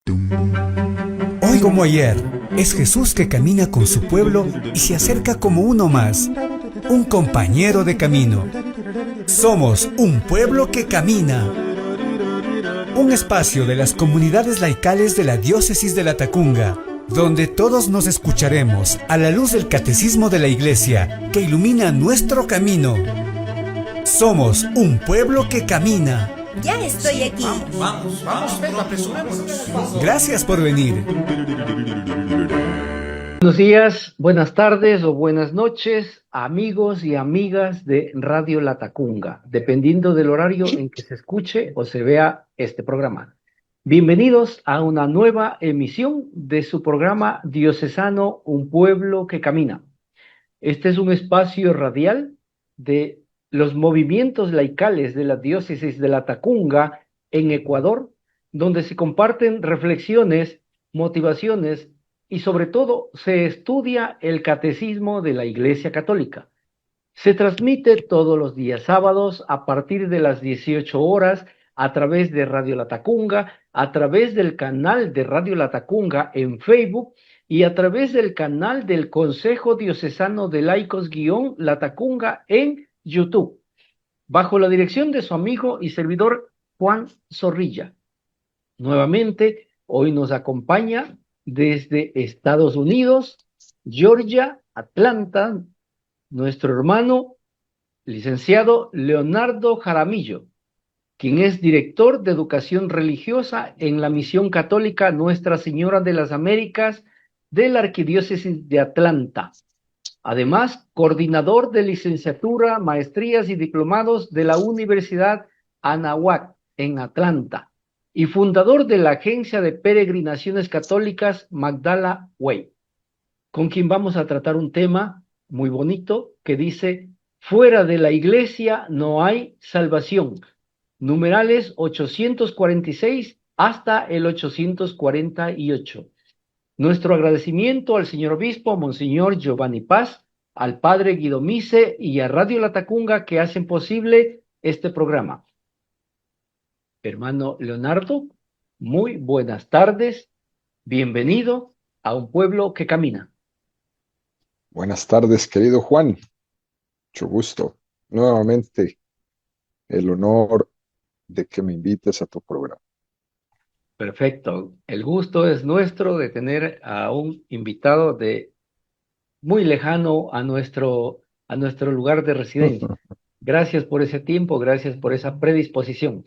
Hoy como ayer, es Jesús que camina con su pueblo y se acerca como uno más, un compañero de camino. Somos un pueblo que camina. Un espacio de las comunidades laicales de la diócesis de Latacunga, donde todos nos escucharemos a la luz del catecismo de la Iglesia que ilumina nuestro camino. Somos un pueblo que camina. Ya estoy aquí. Vamos, Pedro, apresurémonos. Gracias por venir. Buenos días, buenas tardes o buenas noches, amigos y amigas de Radio Latacunga, dependiendo del horario en que se escuche o se vea este programa. Bienvenidos a una nueva emisión de su programa diocesano Un Pueblo que Camina. Este es un espacio radial de los movimientos laicales de la diócesis de Latacunga en Ecuador, donde se comparten reflexiones, motivaciones y sobre todo se estudia el catecismo de la Iglesia Católica. Se transmite todos los días sábados a partir de las 18 horas a través de Radio Latacunga, a través del canal de Radio Latacunga en Facebook y a través del canal del Consejo Diocesano de Laicos Latacunga en YouTube, bajo la dirección de su amigo y servidor Juan Zorrilla. Nuevamente, hoy nos acompaña desde Estados Unidos, Georgia, Atlanta, nuestro hermano licenciado Leonardo Jaramillo, quien es director de educación religiosa en la Misión Católica Nuestra Señora de las Américas de la Arquidiócesis de Atlanta. Además, coordinador de licenciatura, maestrías y diplomados de la Universidad Anáhuac en Atlanta y fundador de la Agencia de Peregrinaciones Católicas Magdala Way, con quien vamos a tratar un tema muy bonito que dice: fuera de la iglesia no hay salvación. Numerales 846 hasta el 848. Nuestro agradecimiento al señor obispo, Monseñor Giovanni Paz, al padre Guido Mise y a Radio Latacunga que hacen posible este programa. Hermano Leonardo, muy buenas tardes. Bienvenido a Un Pueblo que Camina. Buenas tardes, querido Juan. Mucho gusto. Nuevamente, el honor de que me invites a tu programa. Perfecto. El gusto es nuestro de tener a un invitado de muy lejano a nuestro lugar de residencia. Gracias por ese tiempo, gracias por esa predisposición.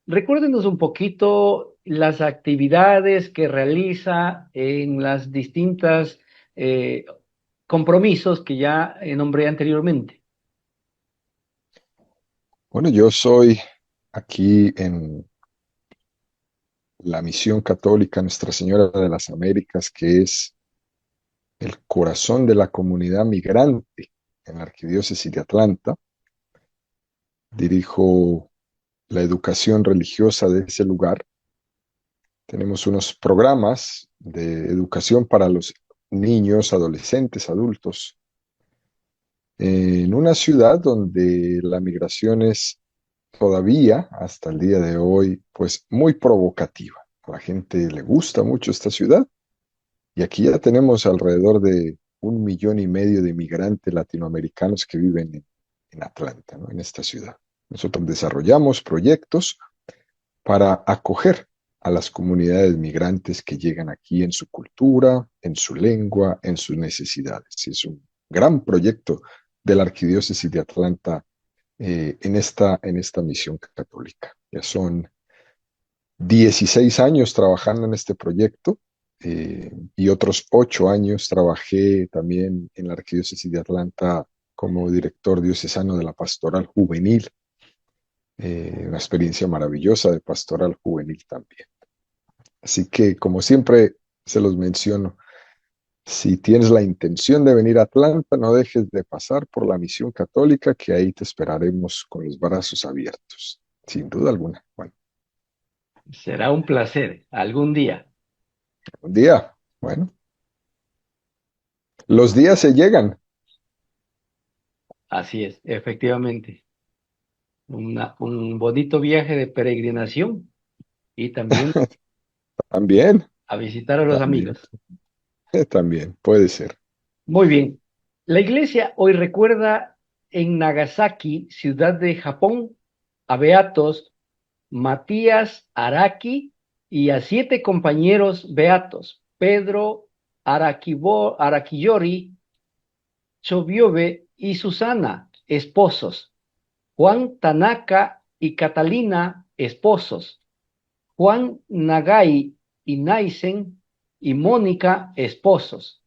Recuérdenos un poquito las actividades que realiza en las distintas compromisos que ya nombré anteriormente. Bueno, yo soy aquí en la Misión Católica Nuestra Señora de las Américas, que es el corazón de la comunidad migrante en la Arquidiócesis de Atlanta. Dirijo la educación religiosa de ese lugar. Tenemos unos programas de educación para los niños, adolescentes, adultos, en una ciudad donde la migración es todavía, hasta el día de hoy, pues muy provocativa. A la gente le gusta mucho esta ciudad y aquí ya tenemos alrededor de 1,5 millones de migrantes latinoamericanos que viven en Atlanta, ¿no? En esta ciudad. Nosotros desarrollamos proyectos para acoger a las comunidades migrantes que llegan aquí en su cultura, en su lengua, en sus necesidades. Es un gran proyecto de la Arquidiócesis de Atlanta en esta misión católica. Ya son 16 años trabajando en este proyecto y otros 8 años trabajé también en la Arquidiócesis de Atlanta como director diocesano de la Pastoral Juvenil. Una experiencia maravillosa de pastoral juvenil también. Así que, como siempre se los menciono, si tienes la intención de venir a Atlanta, no dejes de pasar por la Misión Católica, que ahí te esperaremos con los brazos abiertos, sin duda alguna. Bueno, Será un placer algún día. un día, bueno, los días se llegan. Así es, efectivamente. Un bonito viaje de peregrinación y también También, a visitar a los también, amigos. también, puede ser. Muy bien. La iglesia hoy recuerda en Nagasaki, ciudad de Japón, a beatos Matías Araki y a 7 compañeros beatos: Pedro Arakiyori, Chobiobe y Susana, esposos; Juan Tanaka y Catalina, esposos; Juan Nagai y Naisen y Mónica, esposos;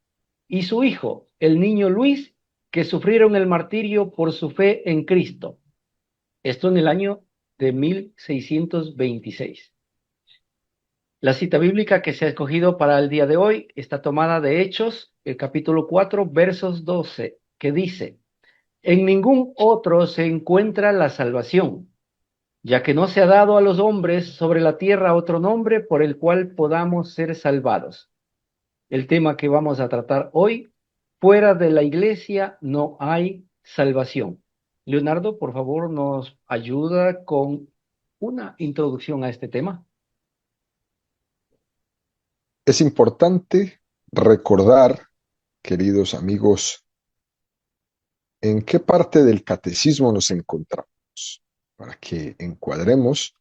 y su hijo, el niño Luis, que sufrieron el martirio por su fe en Cristo. Esto en el año de 1626. La cita bíblica que se ha escogido para el día de hoy está tomada de Hechos, el capítulo 4, versos 12, que dice: En ningún otro se encuentra la salvación, ya que no se ha dado a los hombres sobre la tierra otro nombre por el cual podamos ser salvados. El tema que vamos a tratar hoy: fuera de la iglesia no hay salvación. Leonardo, por favor, nos ayuda con una introducción a este tema. Es importante recordar, queridos amigos, en qué parte del catecismo nos encontramos, para que encuadremos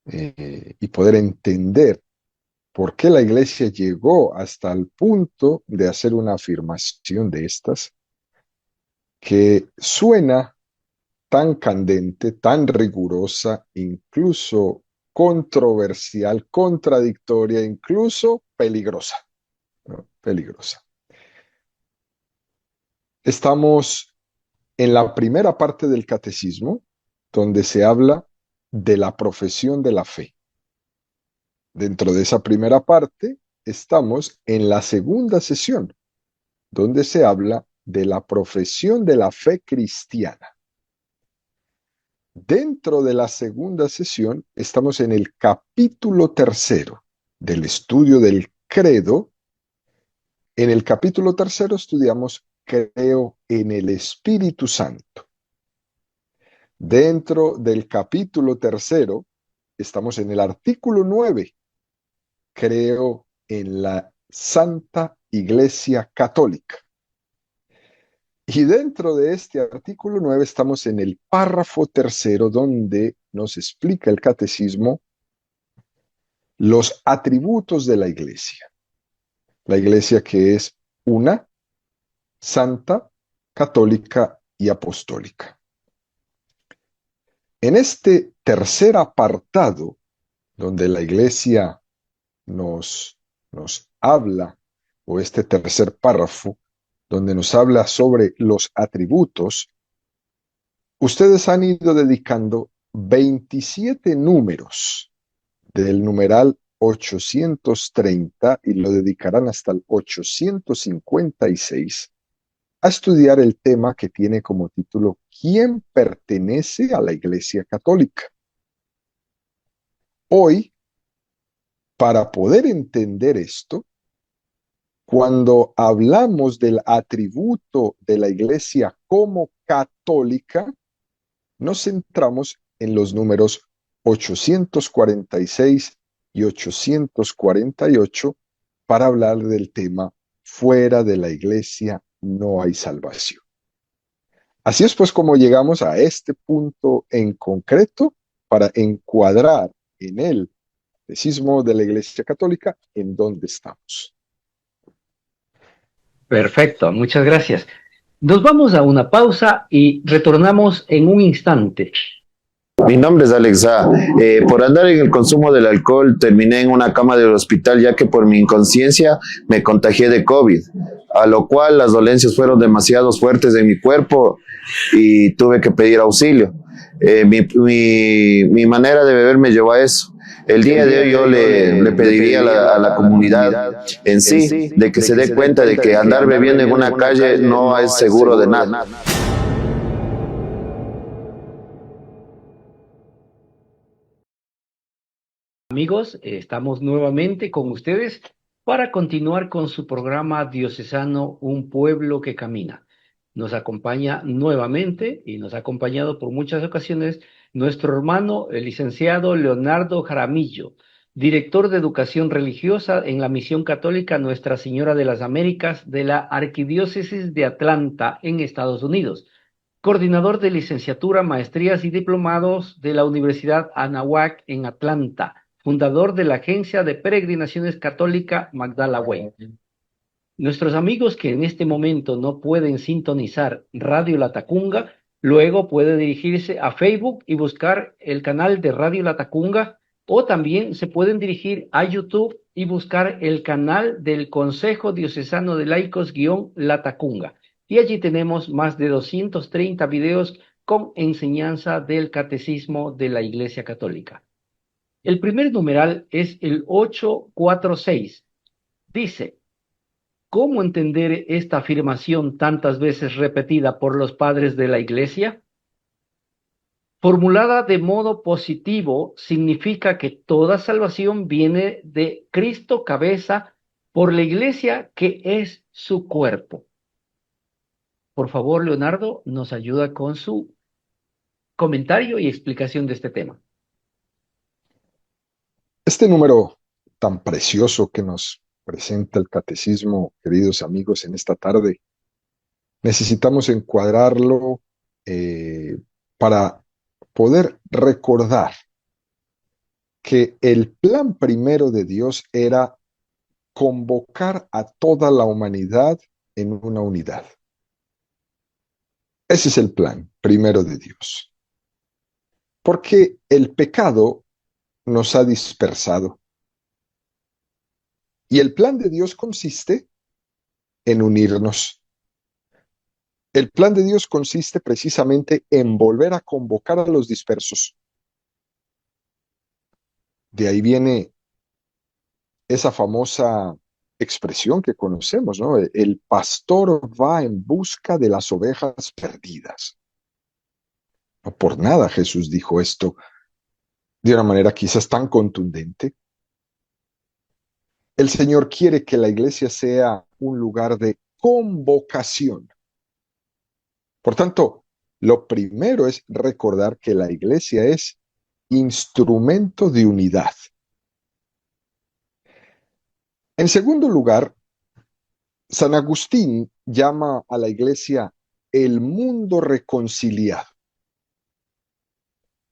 y poder entender por qué la Iglesia llegó hasta el punto de hacer una afirmación de estas que suena tan candente, tan rigurosa, incluso controversial, contradictoria, incluso peligrosa, ¿no? Peligrosa. Estamos en la primera parte del catecismo, donde se habla de la profesión de la fe. Dentro de esa primera parte, estamos en la segunda sesión, donde se habla de la profesión de la fe cristiana. Dentro de la segunda sesión, estamos en el capítulo 3 del estudio del credo. En el capítulo 3 estudiamos creo en el Espíritu Santo. Dentro del capítulo 3 estamos en el artículo 9, creo en la Santa Iglesia Católica. Y dentro de este artículo 9 estamos en el párrafo 3, donde nos explica el catecismo los atributos de la iglesia. La iglesia que es una, santa, católica y apostólica. En este tercer apartado, donde la iglesia nos habla, o este tercer párrafo, donde nos habla sobre los atributos, ustedes han ido dedicando 27 números del numeral 830 y lo dedicarán hasta el 856 a estudiar el tema que tiene como título ¿Quién pertenece a la Iglesia Católica? Hoy, para poder entender esto, cuando hablamos del atributo de la Iglesia como católica, nos centramos en los números 846 y 848 para hablar del tema fuera de la iglesia no hay salvación. Así es pues como llegamos a este punto en concreto para encuadrar en el catecismo de la Iglesia Católica en dónde estamos. Perfecto, muchas gracias. Nos vamos a una pausa y retornamos en un instante. Mi nombre es Alexa. Por andar en el consumo del alcohol terminé en una cama del hospital ya que por mi inconsciencia me contagié de COVID, a lo cual las dolencias fueron demasiado fuertes en mi cuerpo y tuve que pedir auxilio. Mi manera de beber me llevó a eso. El día de hoy yo le pediría a la comunidad en sí de que se dé cuenta de que andar bebiendo en una calle no es seguro de nada. Amigos, estamos nuevamente con ustedes para continuar con su programa diocesano Un Pueblo que Camina. Nos acompaña nuevamente y nos ha acompañado por muchas ocasiones nuestro hermano, el licenciado Leonardo Jaramillo, director de Educación Religiosa en la Misión Católica Nuestra Señora de las Américas de la Arquidiócesis de Atlanta, en Estados Unidos, coordinador de licenciatura, maestrías y diplomados de la Universidad Anáhuac en Atlanta, fundador de la Agencia de Peregrinaciones Católica Magdala Way. Nuestros amigos que en este momento no pueden sintonizar Radio Latacunga, luego puede dirigirse a Facebook y buscar el canal de Radio Latacunga, o también se pueden dirigir a YouTube y buscar el canal del Consejo Diocesano de Laicos-Latacunga. Y allí tenemos más de 230 videos con enseñanza del Catecismo de la Iglesia Católica. El primer numeral es el 846. Dice: ¿cómo entender esta afirmación tantas veces repetida por los padres de la Iglesia? Formulada de modo positivo, significa que toda salvación viene de Cristo cabeza por la Iglesia, que es su cuerpo. Por favor, Leonardo, nos ayuda con su comentario y explicación de este tema. Este número tan precioso que nos presenta el catecismo, queridos amigos, en esta tarde, necesitamos encuadrarlo para poder recordar que el plan primero de Dios era convocar a toda la humanidad en una unidad. Ese es el plan primero de Dios. Porque el pecado nos ha dispersado. Y el plan de Dios consiste en unirnos. El plan de Dios consiste precisamente en volver a convocar a los dispersos. De ahí viene esa famosa expresión que conocemos, ¿no? El pastor va en busca de las ovejas perdidas. No por nada Jesús dijo esto de una manera quizás tan contundente. El Señor quiere que la iglesia sea un lugar de convocación. Por tanto, lo primero es recordar que la iglesia es instrumento de unidad. En segundo lugar, San Agustín llama a la iglesia el mundo reconciliado.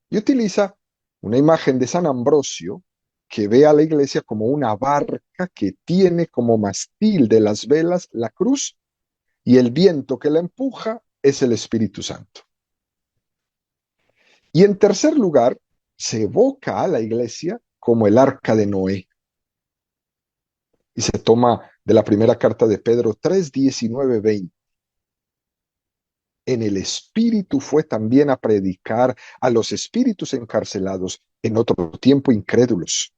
Y utiliza una imagen de San Ambrosio que ve a la iglesia como una barca que tiene como mástil de las velas la cruz, y el viento que la empuja es el Espíritu Santo. Y en tercer lugar, se evoca a la iglesia como el arca de Noé. Y se toma de la primera carta de Pedro 3, 19, 20. En el Espíritu fue también a predicar a los espíritus encarcelados en otro tiempo incrédulos,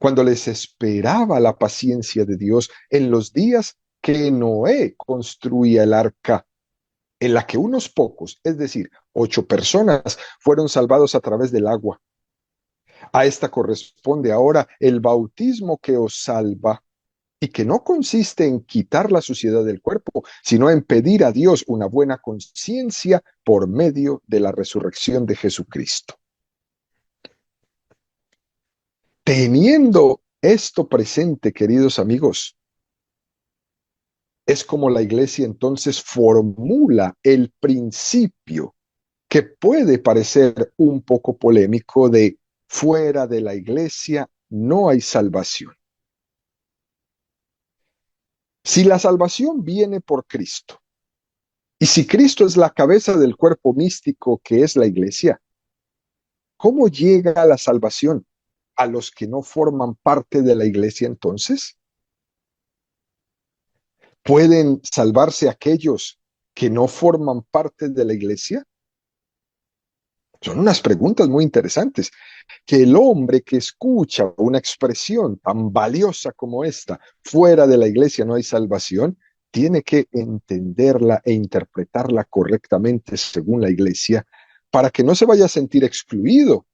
cuando les esperaba la paciencia de Dios en los días que Noé construía el arca, en la que unos pocos, es decir, 8 personas, fueron salvados a través del agua. A esta corresponde ahora el bautismo que os salva, y que no consiste en quitar la suciedad del cuerpo, sino en pedir a Dios una buena conciencia por medio de la resurrección de Jesucristo. Teniendo esto presente, queridos amigos, es como la iglesia entonces formula el principio que puede parecer un poco polémico de fuera de la iglesia no hay salvación. Si la salvación viene por Cristo, y si Cristo es la cabeza del cuerpo místico que es la iglesia, ¿cómo llega la salvación a los que no forman parte de la iglesia entonces? ¿Pueden salvarse aquellos que no forman parte de la iglesia? Son unas preguntas muy interesantes, que el hombre que escucha una expresión tan valiosa como esta, fuera de la iglesia no hay salvación, tiene que entenderla e interpretarla correctamente según la iglesia, para que no se vaya a sentir excluido,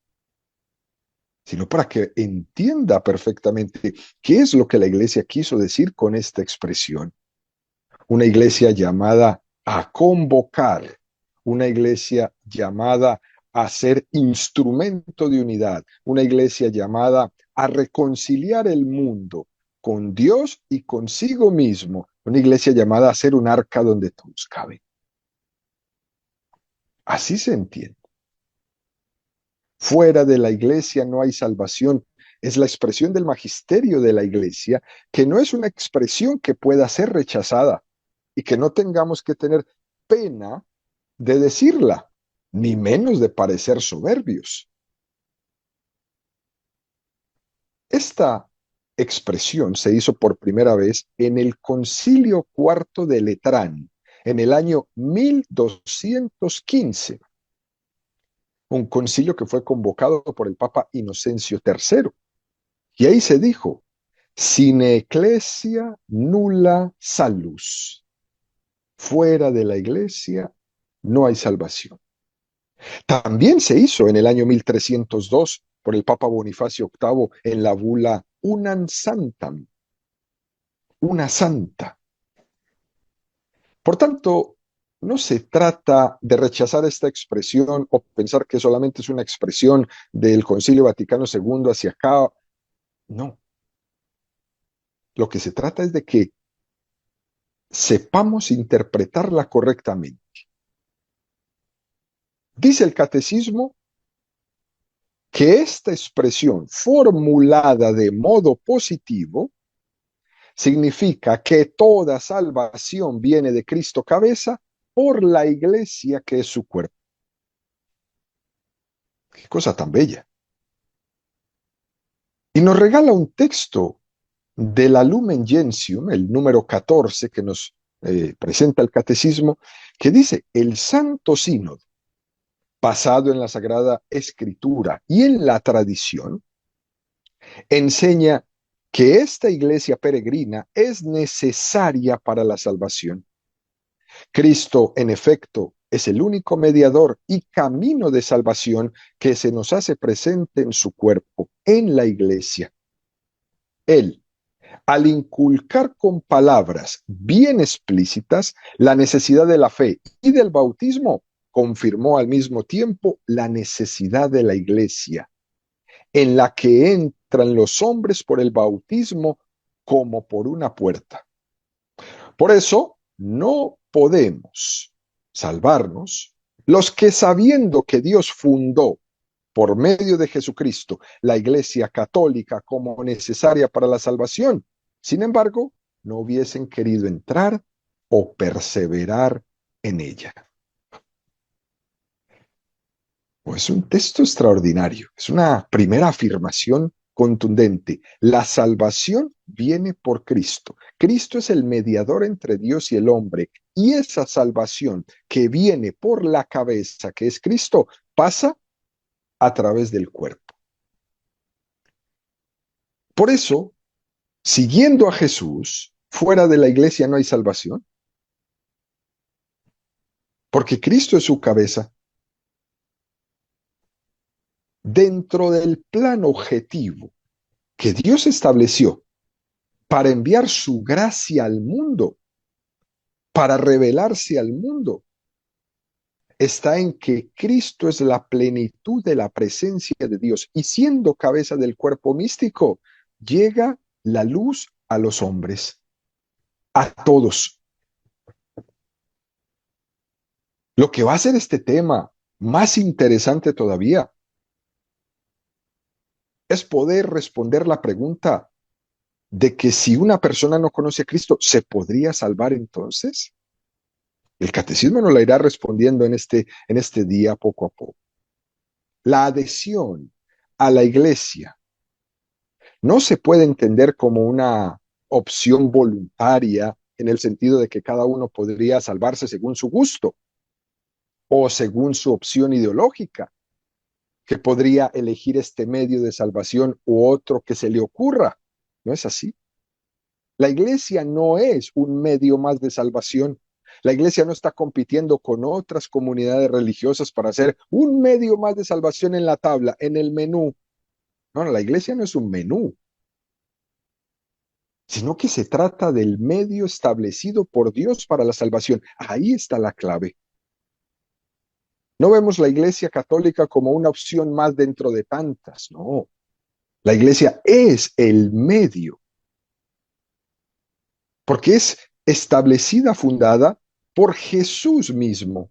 sino para que entienda perfectamente qué es lo que la iglesia quiso decir con esta expresión. Una iglesia llamada a convocar, una iglesia llamada a ser instrumento de unidad, una iglesia llamada a reconciliar el mundo con Dios y consigo mismo. Una iglesia llamada a ser un arca donde todos caben. Así se entiende. Fuera de la iglesia no hay salvación. Es la expresión del magisterio de la iglesia, que no es una expresión que pueda ser rechazada y que no tengamos que tener pena de decirla, ni menos de parecer soberbios. Esta expresión se hizo por primera vez en el Concilio Cuarto de Letrán, en el año 1215. Un concilio que fue convocado por el Papa Inocencio III. Y ahí se dijo, sine ecclesia nulla salus. Fuera de la iglesia no hay salvación. También se hizo en el año 1302 por el Papa Bonifacio VIII en la bula Unam Santam, una santa. Por tanto, no se trata de rechazar esta expresión o pensar que solamente es una expresión del Concilio Vaticano II hacia acá. No. Lo que se trata es de que sepamos interpretarla correctamente. Dice el catecismo que esta expresión formulada de modo positivo significa que toda salvación viene de Cristo cabeza por la iglesia que es su cuerpo. Qué cosa tan bella. Y nos regala un texto de la Lumen Gentium, el número 14 que nos presenta el catecismo, que dice, el Santo Sínodo, basado en la Sagrada Escritura y en la tradición, enseña que esta iglesia peregrina es necesaria para la salvación. Cristo, en efecto, es el único mediador y camino de salvación que se nos hace presente en su cuerpo, en la iglesia. Él, al inculcar con palabras bien explícitas la necesidad de la fe y del bautismo, confirmó al mismo tiempo la necesidad de la iglesia, en la que entran los hombres por el bautismo como por una puerta. Por eso, no podemos salvarnos los que, sabiendo que Dios fundó por medio de Jesucristo la Iglesia católica como necesaria para la salvación, sin embargo, no hubiesen querido entrar o perseverar en ella. Pues es un texto extraordinario, es una primera afirmación contundente. La salvación viene por Cristo. Cristo es el mediador entre Dios y el hombre, y esa salvación que viene por la cabeza, que es Cristo, pasa a través del cuerpo. Por eso, siguiendo a Jesús, fuera de la iglesia no hay salvación, porque Cristo es su cabeza. Dentro del plan objetivo que Dios estableció para enviar su gracia al mundo, para revelarse al mundo, está en que Cristo es la plenitud de la presencia de Dios y siendo cabeza del cuerpo místico, llega la luz a los hombres, a todos. Lo que va a hacer este tema más interesante todavía es poder responder la pregunta de que si una persona no conoce a Cristo, ¿se podría salvar entonces? El catecismo nos la irá respondiendo en este día poco a poco. La adhesión a la iglesia no se puede entender como una opción voluntaria en el sentido de que cada uno podría salvarse según su gusto o según su opción ideológica, que podría elegir este medio de salvación u otro que se le ocurra. No es así. La iglesia no es un medio más de salvación. La iglesia no está compitiendo con otras comunidades religiosas para hacer un medio más de salvación en la tabla, en el menú. No, la iglesia no es un menú, sino que se trata del medio establecido por Dios para la salvación. Ahí está la clave. No vemos la iglesia católica como una opción más dentro de tantas, no. La iglesia es el medio, porque es establecida, fundada por Jesús mismo.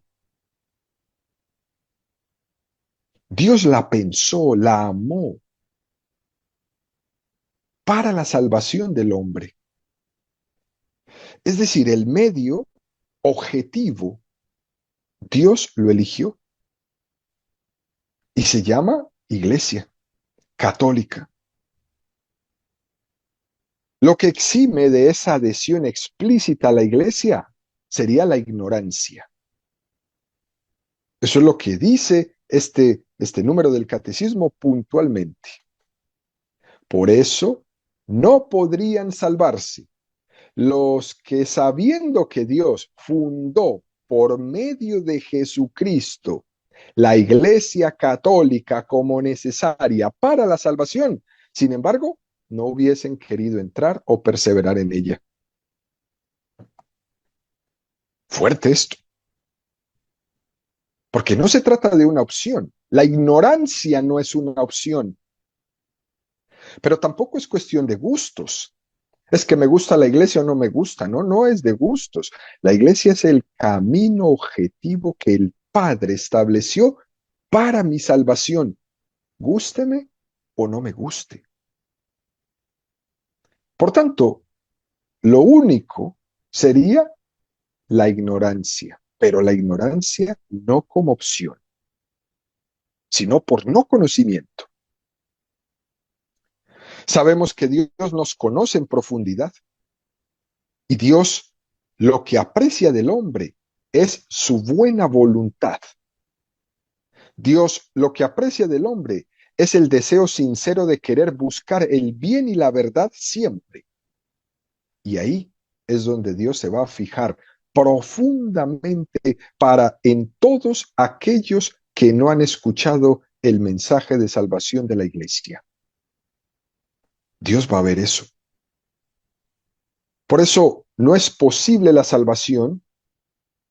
Dios la pensó, la amó para la salvación del hombre. Es decir, el medio objetivo, Dios lo eligió y se llama iglesia católica. Lo que exime de esa adhesión explícita a la iglesia sería la ignorancia. Eso es lo que dice este número del catecismo puntualmente. Por eso no podrían salvarse los que, sabiendo que Dios fundó por medio de Jesucristo la Iglesia Católica como necesaria para la salvación, sin embargo, no hubiesen querido entrar o perseverar en ella. Fuerte esto. Porque no se trata de una opción. La ignorancia no es una opción. Pero tampoco es cuestión de gustos. Es que me gusta la iglesia o no me gusta. No, no es de gustos. La iglesia es el camino objetivo que el Padre estableció para mi salvación. Gústeme o no me guste. Por tanto, lo único sería la ignorancia, pero la ignorancia no como opción, sino por no conocimiento. Sabemos que Dios nos conoce en profundidad y Dios lo que aprecia del hombre es su buena voluntad. Dios lo que aprecia del hombre es el deseo sincero de querer buscar el bien y la verdad siempre. Y ahí es donde Dios se va a fijar profundamente para en todos aquellos que no han escuchado el mensaje de salvación de la iglesia. Dios va a ver eso. Por eso no es posible la salvación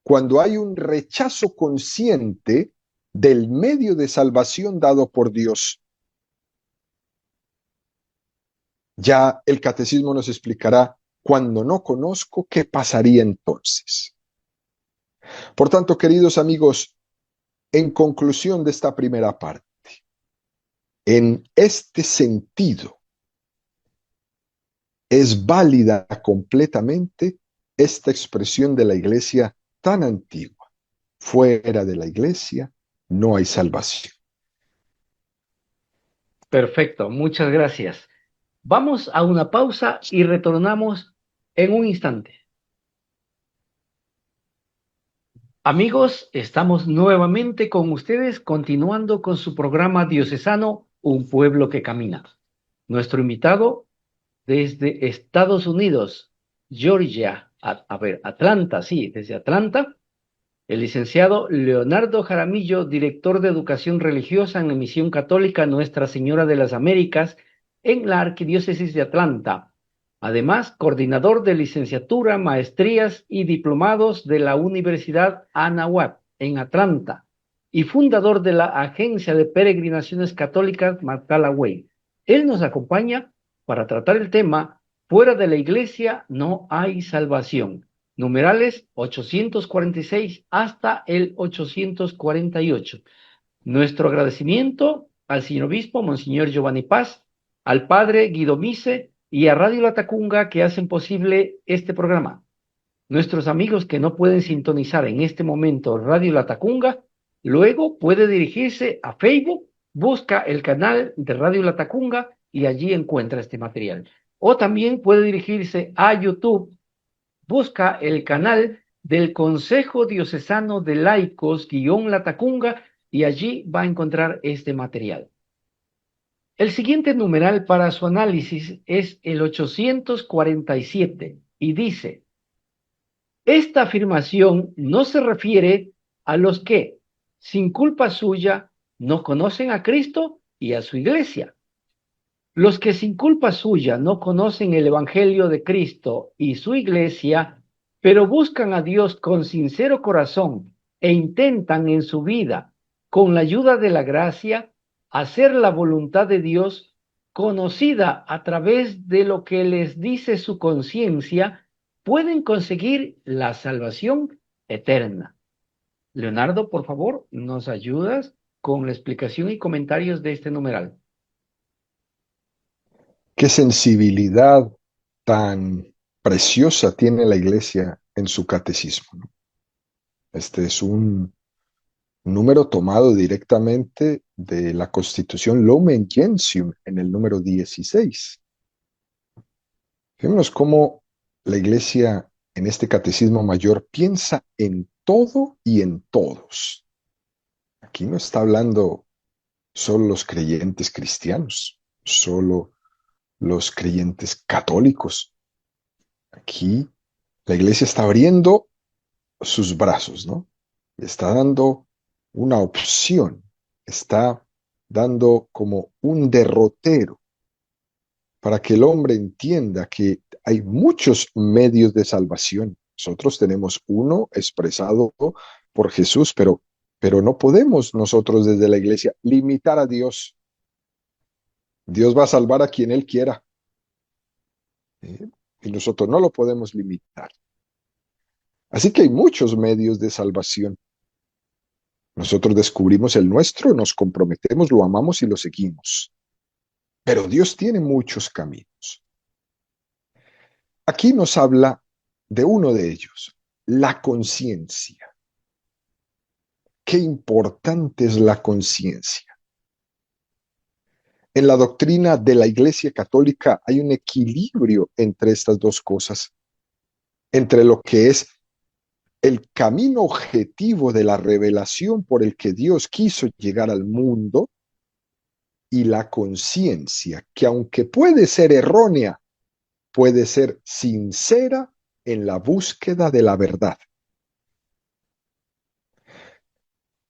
cuando hay un rechazo consciente del medio de salvación dado por Dios. Ya el catecismo nos explicará cuando no conozco qué pasaría entonces. Por tanto, queridos amigos, en conclusión de esta primera parte, en este sentido, es válida completamente esta expresión de la iglesia tan antigua. Fuera de la iglesia no hay salvación. Perfecto, muchas gracias. Vamos a una pausa y retornamos en un instante. Amigos, estamos nuevamente con ustedes continuando con su programa diocesano Un Pueblo que Camina. Nuestro invitado desde Estados Unidos, Georgia, Atlanta, sí, desde Atlanta, el licenciado Leonardo Jaramillo, director de Educación Religiosa en la Misión Católica Nuestra Señora de las Américas en la Arquidiócesis de Atlanta. Además, coordinador de licenciatura, maestrías y diplomados de la Universidad Anáhuac en Atlanta y fundador de la Agencia de Peregrinaciones Católicas Marcalaway. Él nos acompaña para tratar el tema Fuera de la Iglesia no hay salvación. Numerales 846 hasta el 848. Nuestro agradecimiento al señor obispo, Monseñor Giovanni Paz, al padre Guido Mise y a Radio Latacunga que hacen posible este programa. Nuestros amigos que no pueden sintonizar en este momento Radio Latacunga, luego puede dirigirse a Facebook, busca el canal de Radio Latacunga y allí encuentra este material. O también puede dirigirse a YouTube, busca el canal del Consejo Diocesano de Laicos Latacunga y allí va a encontrar este material. El siguiente numeral para su análisis es el 847 y dice: esta afirmación no se refiere a los que, sin culpa suya, no conocen a Cristo y a su iglesia. Los que sin culpa suya no conocen el Evangelio de Cristo y su iglesia, pero buscan a Dios con sincero corazón e intentan en su vida, con la ayuda de la gracia, hacer la voluntad de Dios, conocida a través de lo que les dice su conciencia, pueden conseguir la salvación eterna. Leonardo, por favor, ¿nos ayudas con la explicación y comentarios de este numeral? Qué sensibilidad tan preciosa tiene la Iglesia en su catecismo, ¿no? Este es un número tomado directamente de la Constitución Lumen Gentium en el número 16. Fíjenos cómo la Iglesia en este catecismo mayor piensa en todo y en todos. Aquí no está hablando solo los creyentes cristianos, solo los creyentes católicos. Aquí la Iglesia está abriendo sus brazos, ¿no? Está dando una opción, está dando como un derrotero para que el hombre entienda que hay muchos medios de salvación. Nosotros tenemos uno expresado por Jesús, pero no podemos nosotros desde la Iglesia limitar a Dios. Dios va a salvar a quien Él quiera. Y nosotros no lo podemos limitar. Así que hay muchos medios de salvación. Nosotros descubrimos el nuestro, nos comprometemos, lo amamos y lo seguimos. Pero Dios tiene muchos caminos. Aquí nos habla de uno de ellos, la conciencia. Qué importante es la conciencia. En la doctrina de la Iglesia Católica hay un equilibrio entre estas dos cosas, entre lo que es el camino objetivo de la revelación por el que Dios quiso llegar al mundo y la conciencia, que aunque puede ser errónea, puede ser sincera en la búsqueda de la verdad.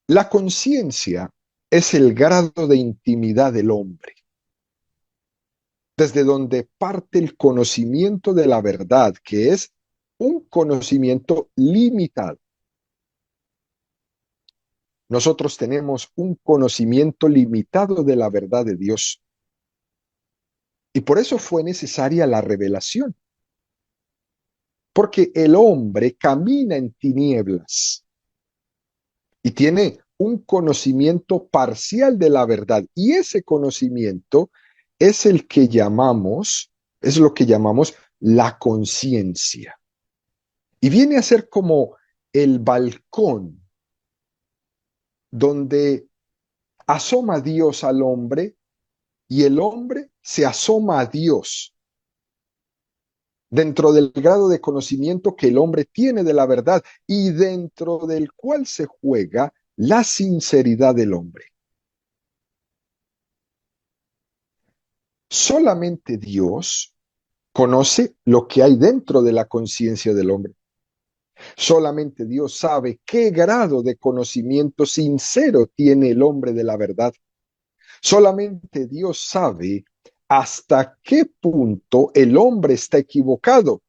La conciencia es el grado de intimidad del hombre, desde donde parte el conocimiento de la verdad, que es un conocimiento limitado. Nosotros tenemos un conocimiento limitado de la verdad de Dios. Y por eso fue necesaria la revelación. Porque el hombre camina en tinieblas y tiene un conocimiento parcial de la verdad. Y ese conocimiento es el que llamamos, es lo que llamamos la conciencia. Y viene a ser como el balcón donde asoma Dios al hombre y el hombre se asoma a Dios dentro del grado de conocimiento que el hombre tiene de la verdad y dentro del cual se juega la sinceridad del hombre. Solamente Dios conoce lo que hay dentro de la conciencia del hombre. Solamente Dios sabe qué grado de conocimiento sincero tiene el hombre de la verdad. Solamente Dios sabe hasta qué punto el hombre está equivocado.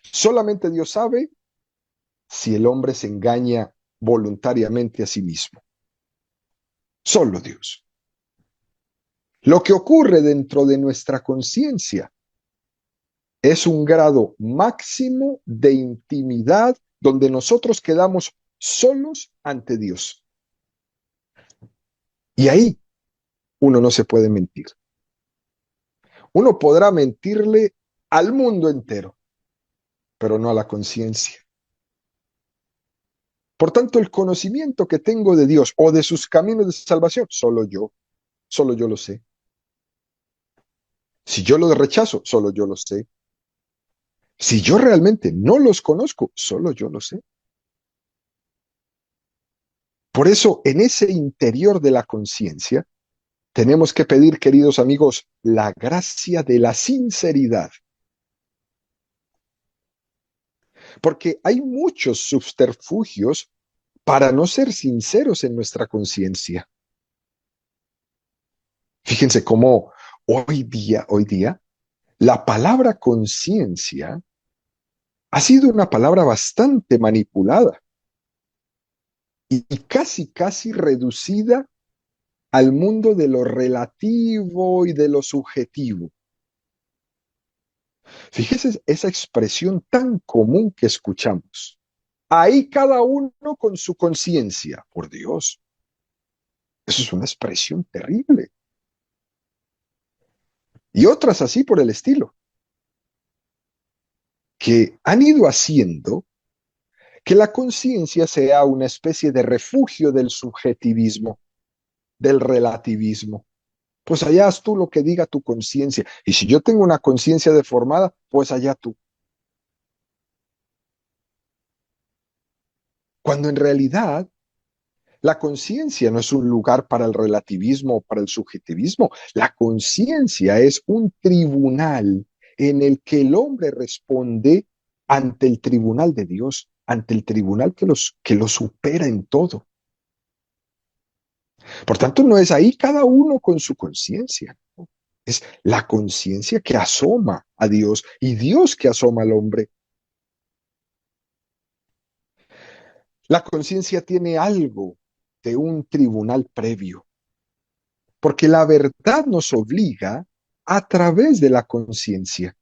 Solamente Dios sabe si el hombre se engaña voluntariamente a sí mismo. Solo Dios. Lo que ocurre dentro de nuestra conciencia es un grado máximo de intimidad donde nosotros quedamos solos ante Dios. Y ahí uno no se puede mentir. Uno podrá mentirle al mundo entero, pero no a la conciencia. Por tanto, el conocimiento que tengo de Dios o de sus caminos de salvación, solo yo lo sé. Si yo los rechazo, solo yo lo sé. Si yo realmente no los conozco, solo yo lo sé. Por eso, en ese interior de la conciencia, tenemos que pedir, queridos amigos, la gracia de la sinceridad. Porque hay muchos subterfugios para no ser sinceros en nuestra conciencia. Fíjense cómo hoy día, la palabra conciencia ha sido una palabra bastante manipulada y casi reducida al mundo de lo relativo y de lo subjetivo. Fíjese esa expresión tan común que escuchamos. Ahí cada uno con su conciencia. Por Dios, eso es una expresión terrible. Y otras así por el estilo, que han ido haciendo que la conciencia sea una especie de refugio del subjetivismo, del relativismo. Pues allá haz tú lo que diga tu conciencia. Y si yo tengo una conciencia deformada, pues allá tú. Cuando en realidad la conciencia no es un lugar para el relativismo o para el subjetivismo. La conciencia es un tribunal en el que el hombre responde ante el tribunal de Dios, ante el tribunal que lo supera en todo. Por tanto, no es ahí cada uno con su conciencia, ¿no? Es la conciencia que asoma a Dios y Dios que asoma al hombre. La conciencia tiene algo de un tribunal previo, porque la verdad nos obliga a través de la conciencia.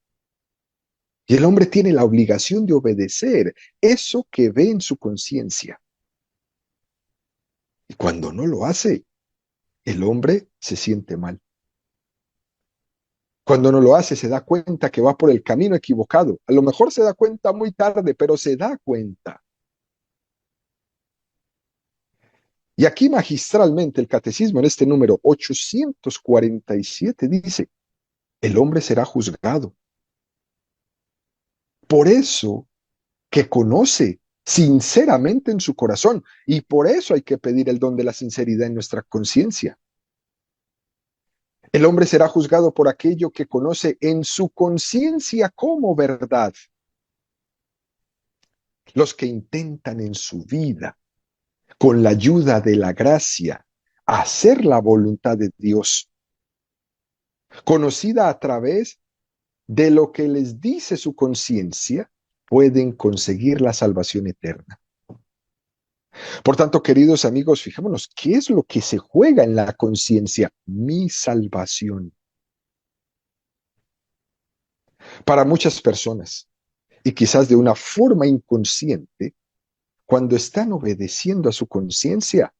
Y el hombre tiene la obligación de obedecer eso que ve en su conciencia. Y cuando no lo hace, el hombre se siente mal. Cuando no lo hace, se da cuenta que va por el camino equivocado. A lo mejor se da cuenta muy tarde, pero se da cuenta. Y aquí magistralmente el catecismo en este número 847 dice, el hombre será juzgado. Por eso que conoce sinceramente en su corazón, y por eso hay que pedir el don de la sinceridad en nuestra conciencia. El hombre será juzgado por aquello que conoce en su conciencia como verdad. Los que intentan en su vida, con la ayuda de la gracia, hacer la voluntad de Dios, conocida a través de lo que les dice su conciencia, pueden conseguir la salvación eterna. Por tanto, queridos amigos, fijémonos, ¿qué es lo que se juega en la conciencia? Mi salvación. Para muchas personas, y quizás de una forma inconsciente, cuando están obedeciendo a su conciencia,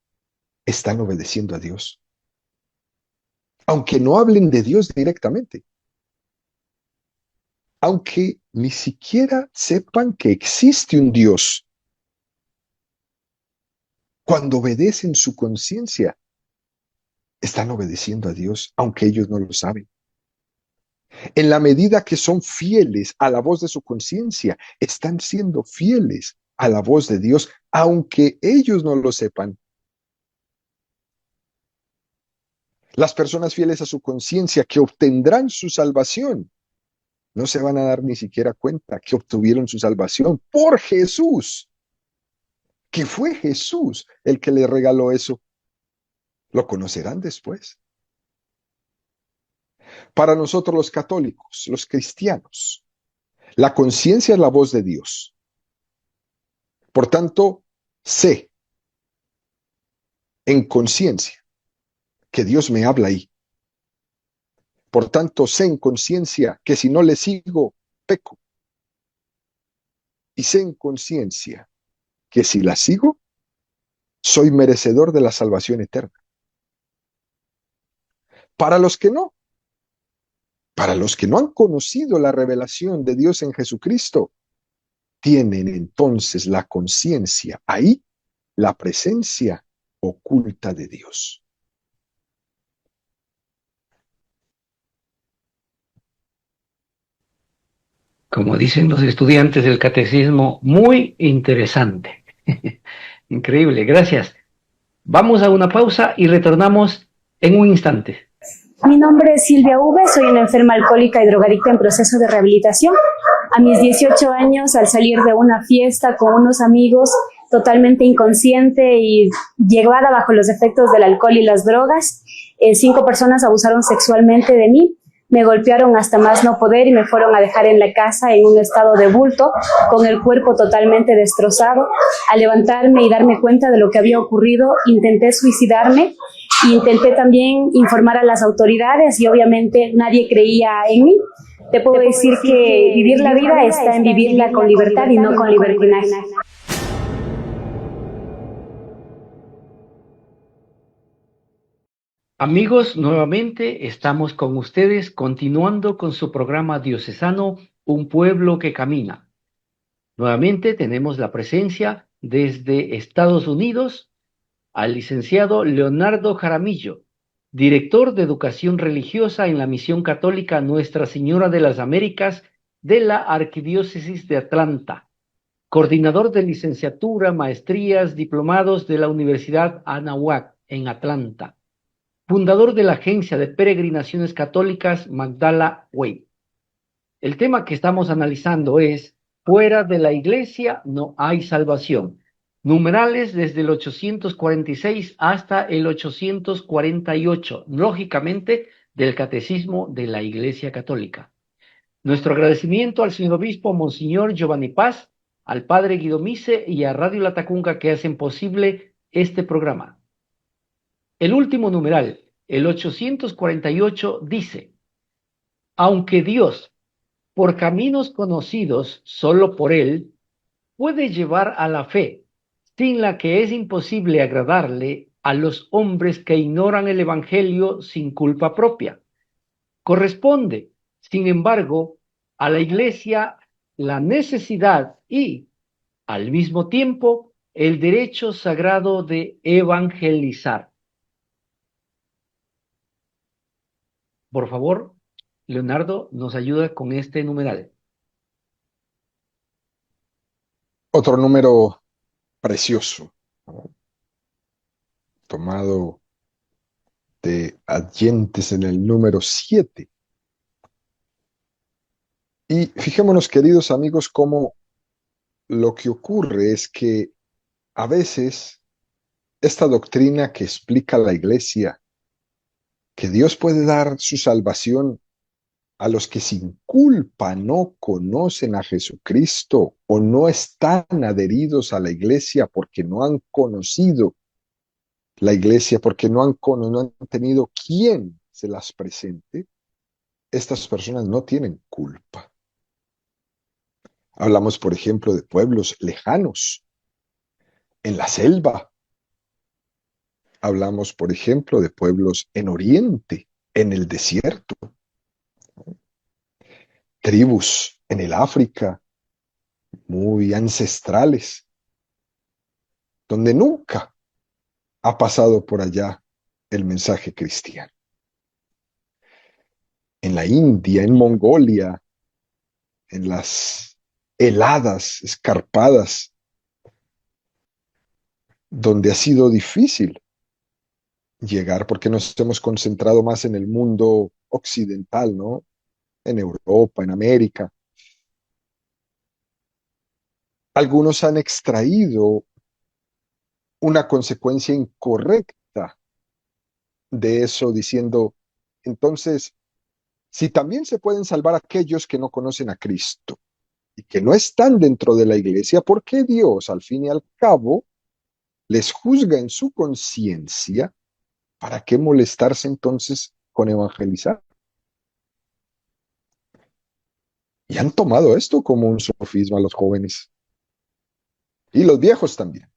están obedeciendo a Dios. Aunque no hablen de Dios directamente. Aunque ni siquiera sepan que existe un Dios. Cuando obedecen su conciencia, están obedeciendo a Dios, aunque ellos no lo saben. En la medida que son fieles a la voz de su conciencia, están siendo fieles a la voz de Dios, aunque ellos no lo sepan. Las personas fieles a su conciencia que obtendrán su salvación, no se van a dar ni siquiera cuenta que obtuvieron su salvación por Jesús, que fue Jesús el que les regaló eso. Lo conocerán después. Para nosotros los católicos, los cristianos, la conciencia es la voz de Dios. Por tanto, sé en conciencia que Dios me habla ahí. Por tanto, sé en conciencia que si no le sigo, peco. Y sé en conciencia que si la sigo, soy merecedor de la salvación eterna. Para los que no han conocido la revelación de Dios en Jesucristo, tienen entonces la conciencia, ahí la presencia oculta de Dios. Como dicen los estudiantes del catecismo, muy interesante. Increíble, gracias. Vamos a una pausa y retornamos en un instante. Mi nombre es Silvia V, soy una enferma alcohólica y drogadicta en proceso de rehabilitación. A mis 18 años, al salir de una fiesta con unos amigos, totalmente inconsciente y llevada bajo los efectos del alcohol y las drogas, 5 personas abusaron sexualmente de mí. Me golpearon hasta más no poder y me fueron a dejar en la casa en un estado de bulto, con el cuerpo totalmente destrozado. Al levantarme y darme cuenta de lo que había ocurrido, intenté suicidarme Intenté también informar a las autoridades y obviamente nadie creía en mí. Te puedo decir que vivir la vida está en vivirla con libertad y no con libertinaje. Amigos, nuevamente estamos con ustedes continuando con su programa diocesano Un Pueblo que Camina. Nuevamente tenemos la presencia desde Estados Unidos al licenciado Leonardo Jaramillo, director de Educación Religiosa en la Misión Católica Nuestra Señora de las Américas de la Arquidiócesis de Atlanta, coordinador de licenciatura, maestrías, diplomados de la Universidad Anáhuac en Atlanta, fundador de la Agencia de Peregrinaciones Católicas Magdala Way. El tema que estamos analizando es Fuera de la Iglesia no hay salvación. Numerales desde el 846 hasta el 848, lógicamente del Catecismo de la Iglesia Católica. Nuestro agradecimiento al señor obispo Monseñor Giovanni Paz, al padre Guido Mise y a Radio Latacunga que hacen posible este programa. El último numeral, el 848, dice: aunque Dios, por caminos conocidos solo por Él, puede llevar a la fe, sin la que es imposible agradarle a los hombres que ignoran el Evangelio sin culpa propia. Corresponde, sin embargo, a la Iglesia la necesidad y, al mismo tiempo, el derecho sagrado de evangelizar. Por favor, Leonardo nos ayuda con este numeral. Otro número precioso, ¿no? Tomado de adyentes en el número 7. Y fijémonos, queridos amigos, cómo lo que ocurre es que a veces esta doctrina que explica la Iglesia, que Dios puede dar su salvación a los que sin culpa no conocen a Jesucristo o no están adheridos a la Iglesia porque no han conocido la Iglesia, porque no han tenido quien se las presente, estas personas no tienen culpa. Hablamos, por ejemplo, de pueblos lejanos, en la selva. Hablamos, por ejemplo, de pueblos en Oriente, en el desierto. Tribus en el África, muy ancestrales, donde nunca ha pasado por allá el mensaje cristiano. En la India, en Mongolia, en las heladas, escarpadas, donde ha sido difícil llegar, porque nos hemos concentrado más en el mundo occidental, ¿no? En Europa, en América. Algunos han extraído una consecuencia incorrecta de eso, diciendo, entonces, si también se pueden salvar aquellos que no conocen a Cristo y que no están dentro de la iglesia, ¿por qué Dios, al fin y al cabo, les juzga en su conciencia? ¿Para qué molestarse entonces con evangelizar? Y han tomado esto como un sofisma a los jóvenes. Y los viejos también.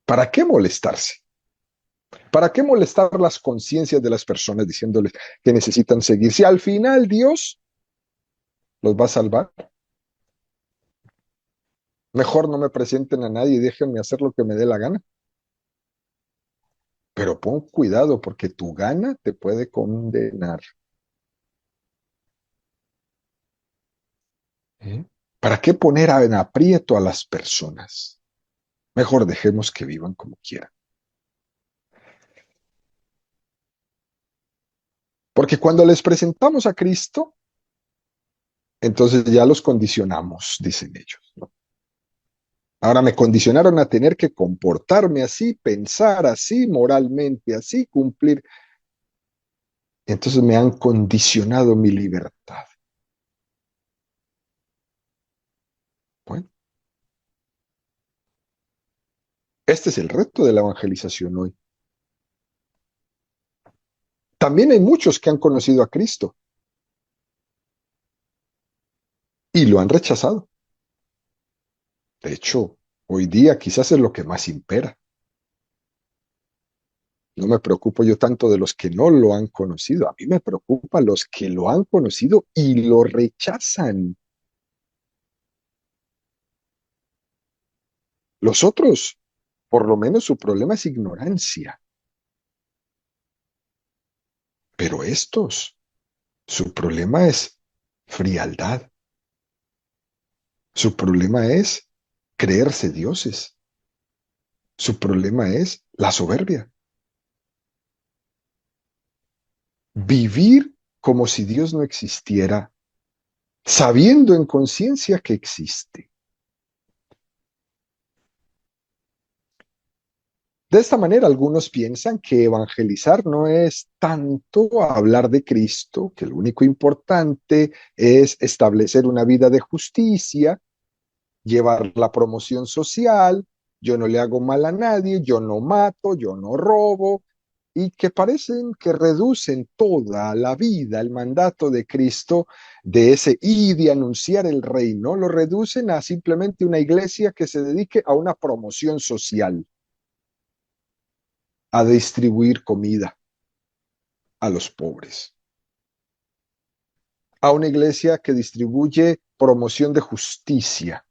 ¿Para qué molestarse? ¿Para qué molestar las conciencias de las personas diciéndoles que necesitan seguir? Si al final Dios los va a salvar, mejor no me presenten a nadie y déjenme hacer lo que me dé la gana. Pero pon cuidado porque tu gana te puede condenar. ¿Para qué poner en aprieto a las personas? Mejor dejemos que vivan como quieran. Porque cuando les presentamos a Cristo, entonces ya los condicionamos, dicen ellos, ¿no? Ahora me condicionaron a tener que comportarme así, pensar así, moralmente así, cumplir. Entonces me han condicionado mi libertad. Bueno. Este es el reto de la evangelización hoy. También hay muchos que han conocido a Cristo y lo han rechazado. De hecho, hoy día quizás es lo que más impera. No me preocupo yo tanto de los que no lo han conocido. A mí me preocupa los que lo han conocido y lo rechazan. Los otros, por lo menos su problema es ignorancia. Pero estos, su problema es frialdad. Su problema es creerse dioses. Su problema es la soberbia. Vivir como si Dios no existiera, sabiendo en conciencia que existe. De esta manera, algunos piensan que evangelizar no es tanto hablar de Cristo, que lo único importante es establecer una vida de justicia, llevar la promoción social, yo no le hago mal a nadie, yo no mato, yo no robo, y que parecen que reducen toda la vida, el mandato de Cristo, de ese ir y anunciar el reino, lo reducen a simplemente una iglesia que se dedique a una promoción social, a distribuir comida a los pobres, a una iglesia que distribuye promoción de justicia,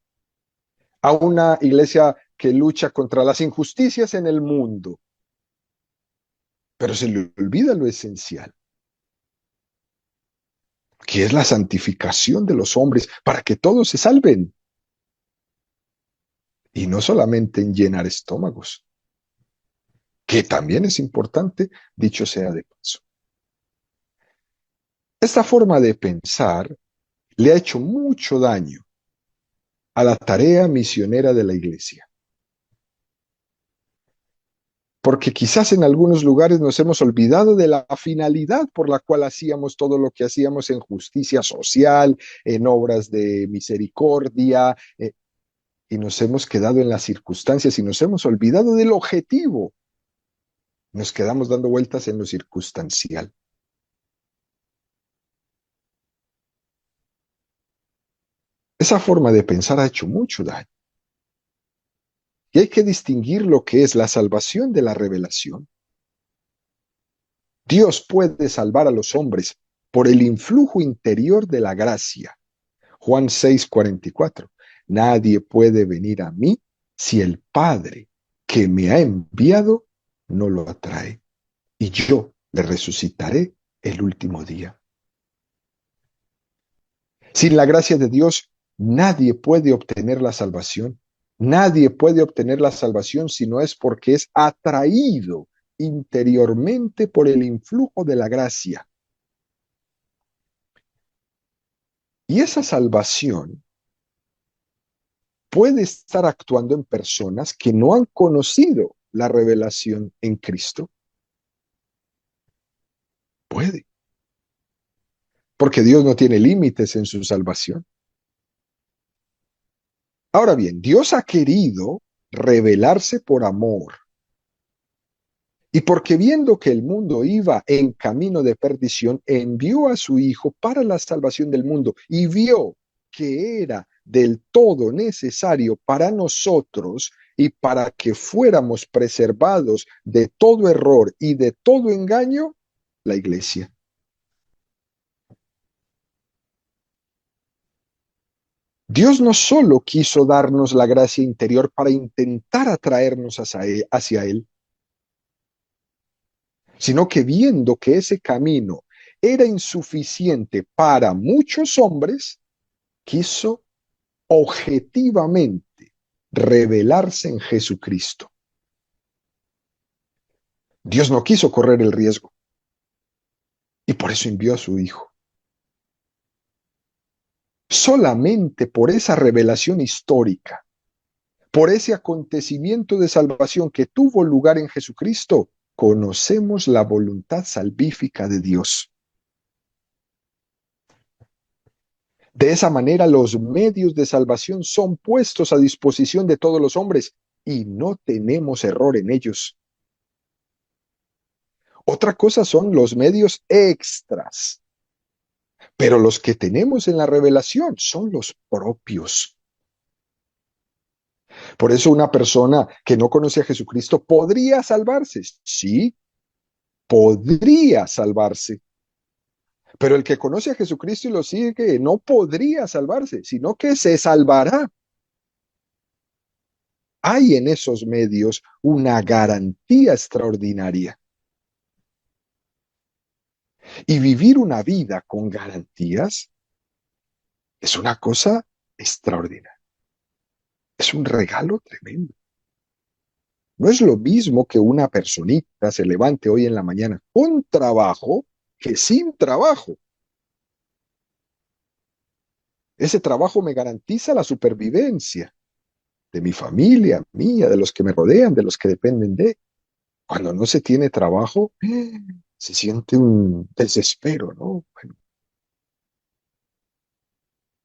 a una iglesia que lucha contra las injusticias en el mundo. Pero se le olvida lo esencial, que es la santificación de los hombres para que todos se salven. Y no solamente en llenar estómagos, que también es importante, dicho sea de paso. Esta forma de pensar le ha hecho mucho daño a la tarea misionera de la iglesia. Porque quizás en algunos lugares nos hemos olvidado de la finalidad por la cual hacíamos todo lo que hacíamos en justicia social, en obras de misericordia, y nos hemos quedado en las circunstancias y nos hemos olvidado del objetivo. Nos quedamos dando vueltas en lo circunstancial. Esa forma de pensar ha hecho mucho daño. Y hay que distinguir lo que es la salvación de la revelación. Dios puede salvar a los hombres por el influjo interior de la gracia. Juan 6:44. Nadie puede venir a mí si el Padre que me ha enviado no lo atrae. Y yo le resucitaré el último día. Sin la gracia de Dios, nadie puede obtener la salvación. Nadie puede obtener la salvación si no es porque es atraído interiormente por el influjo de la gracia. Y esa salvación puede estar actuando en personas que no han conocido la revelación en Cristo. Puede. Porque Dios no tiene límites en su salvación. Ahora bien, Dios ha querido revelarse por amor. Y porque viendo que el mundo iba en camino de perdición, envió a su Hijo para la salvación del mundo y vio que era del todo necesario para nosotros y para que fuéramos preservados de todo error y de todo engaño, la iglesia. Dios no solo quiso darnos la gracia interior para intentar atraernos hacia Él, sino que viendo que ese camino era insuficiente para muchos hombres, quiso objetivamente revelarse en Jesucristo. Dios no quiso correr el riesgo y por eso envió a su Hijo. Solamente por esa revelación histórica, por ese acontecimiento de salvación que tuvo lugar en Jesucristo, conocemos la voluntad salvífica de Dios. De esa manera, los medios de salvación son puestos a disposición de todos los hombres, y no tenemos error en ellos. Otra cosa son los medios extras, pero los que tenemos en la revelación son los propios. Por eso una persona que no conoce a Jesucristo podría salvarse. Sí, podría salvarse. Pero el que conoce a Jesucristo y lo sigue no podría salvarse, sino que se salvará. Hay en esos medios una garantía extraordinaria. Y vivir una vida con garantías es una cosa extraordinaria. Es un regalo tremendo. No es lo mismo que una personita se levante hoy en la mañana con trabajo que sin trabajo. Ese trabajo me garantiza la supervivencia de mi familia, mía, de los que me rodean, de los que dependen de. Cuando no se tiene trabajo, se siente un desespero, ¿no? Bueno.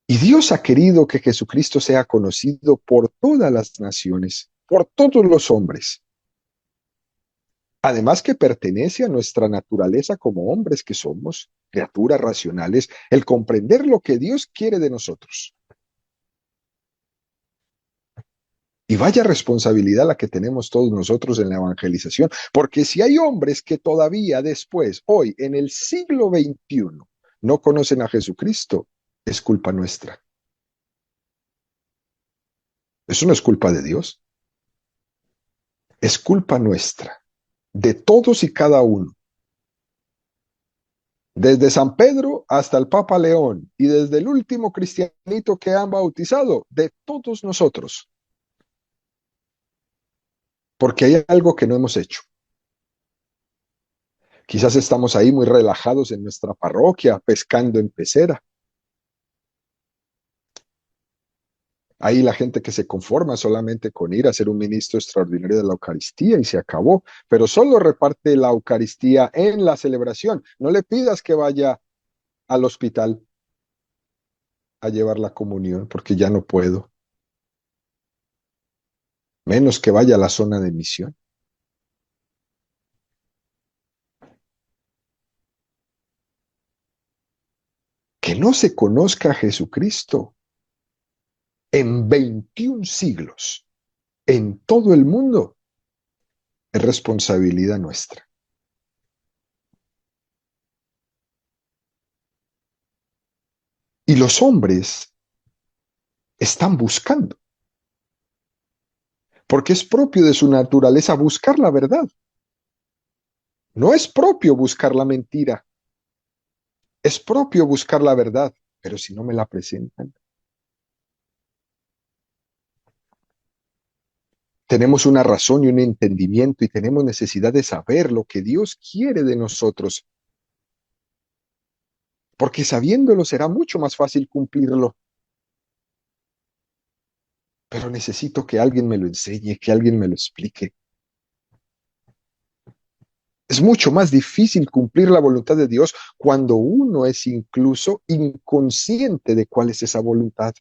Y Dios ha querido que Jesucristo sea conocido por todas las naciones, por todos los hombres. Además que pertenece a nuestra naturaleza como hombres que somos, criaturas racionales, el comprender lo que Dios quiere de nosotros. Y vaya responsabilidad la que tenemos todos nosotros en la evangelización, porque si hay hombres que todavía después, hoy, en el siglo XXI, no conocen a Jesucristo, es culpa nuestra. Eso no es culpa de Dios. Es culpa nuestra, de todos y cada uno. Desde San Pedro hasta el Papa León y desde el último cristianito que han bautizado, de todos nosotros. Porque hay algo que no hemos hecho. Quizás estamos ahí muy relajados en nuestra parroquia, pescando en pecera. Ahí la gente que se conforma solamente con ir a ser un ministro extraordinario de la Eucaristía y se acabó, pero solo reparte la Eucaristía en la celebración. No le pidas que vaya al hospital a llevar la comunión, porque ya no puedo. Menos que vaya a la zona de misión. Que no se conozca a Jesucristo en 21 siglos, en todo el mundo, es responsabilidad nuestra. Y los hombres están buscando, porque es propio de su naturaleza buscar la verdad. No es propio buscar la mentira, es propio buscar la verdad, pero si no me la presentan. Tenemos una razón y un entendimiento y tenemos necesidad de saber lo que Dios quiere de nosotros, porque sabiéndolo será mucho más fácil cumplirlo. Pero necesito que alguien me lo enseñe, que alguien me lo explique. Es mucho más difícil cumplir la voluntad de Dios cuando uno es incluso inconsciente de cuál es esa voluntad.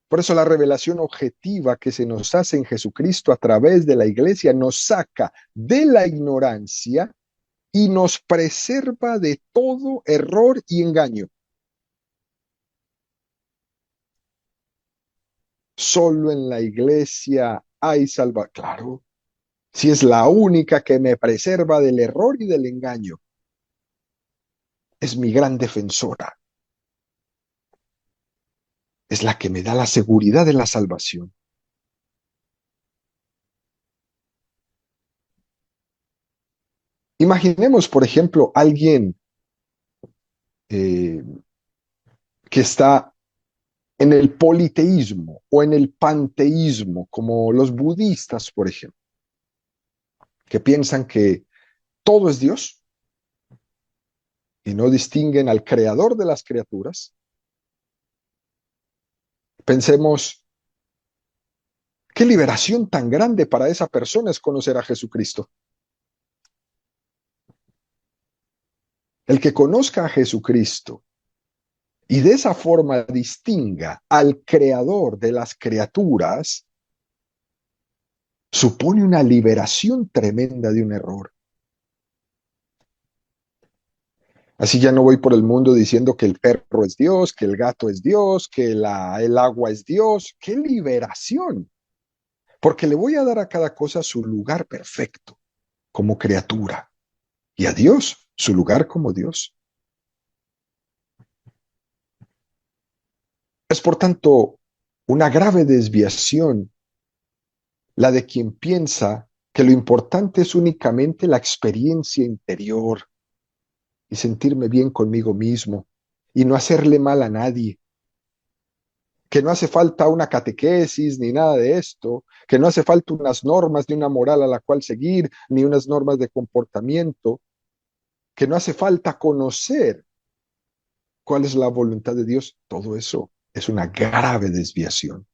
Por eso la revelación objetiva que se nos hace en Jesucristo a través de la iglesia nos saca de la ignorancia y nos preserva de todo error y engaño. Solo en la iglesia hay salvación. Claro, si es la única que me preserva del error y del engaño. Es mi gran defensora. Es la que me da la seguridad de la salvación. Imaginemos, por ejemplo, alguien que está en el politeísmo o en el panteísmo, como los budistas, por ejemplo, que piensan que todo es Dios y no distinguen al creador de las criaturas. Pensemos, qué liberación tan grande para esa persona es conocer a Jesucristo. El que conozca a Jesucristo y de esa forma distinga al creador de las criaturas, supone una liberación tremenda de un error. Así ya no voy por el mundo diciendo que el perro es Dios, que el gato es Dios, que el agua es Dios. ¡Qué liberación! Porque le voy a dar a cada cosa su lugar perfecto como criatura y a Dios su lugar como Dios. Es por tanto una grave desviación la de quien piensa que lo importante es únicamente la experiencia interior y sentirme bien conmigo mismo y no hacerle mal a nadie, que no hace falta una catequesis ni nada de esto, que no hace falta unas normas ni una moral a la cual seguir, ni unas normas de comportamiento, que no hace falta conocer cuál es la voluntad de Dios. Todo eso es una grave desviación.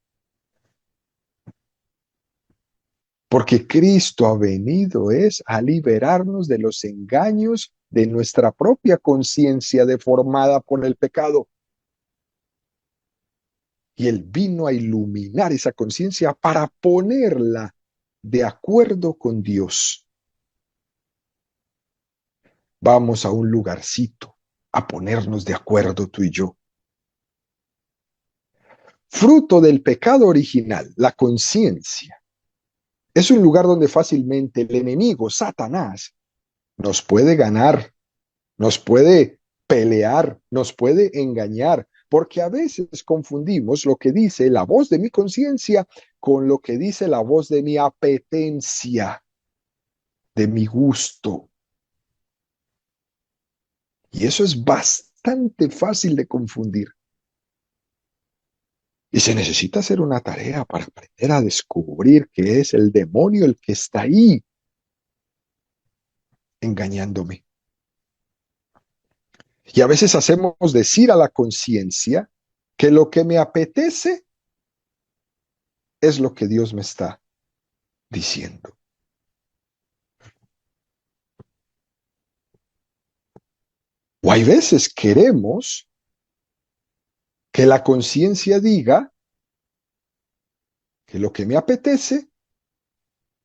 Porque Cristo ha venido es a liberarnos de los engaños de nuestra propia conciencia deformada por el pecado. Y Él vino a iluminar esa conciencia para ponerla de acuerdo con Dios. Vamos a un lugarcito a ponernos de acuerdo tú y yo. Fruto del pecado original, la conciencia, es un lugar donde fácilmente el enemigo, Satanás, nos puede ganar, nos puede pelear, nos puede engañar, porque a veces confundimos lo que dice la voz de mi conciencia con lo que dice la voz de mi apetencia, de mi gusto. Y eso es bastante fácil de confundir. Y se necesita hacer una tarea para aprender a descubrir que es el demonio el que está ahí engañándome. Y a veces hacemos decir a la conciencia que lo que me apetece es lo que Dios me está diciendo. O hay veces queremos que la conciencia diga que lo que me apetece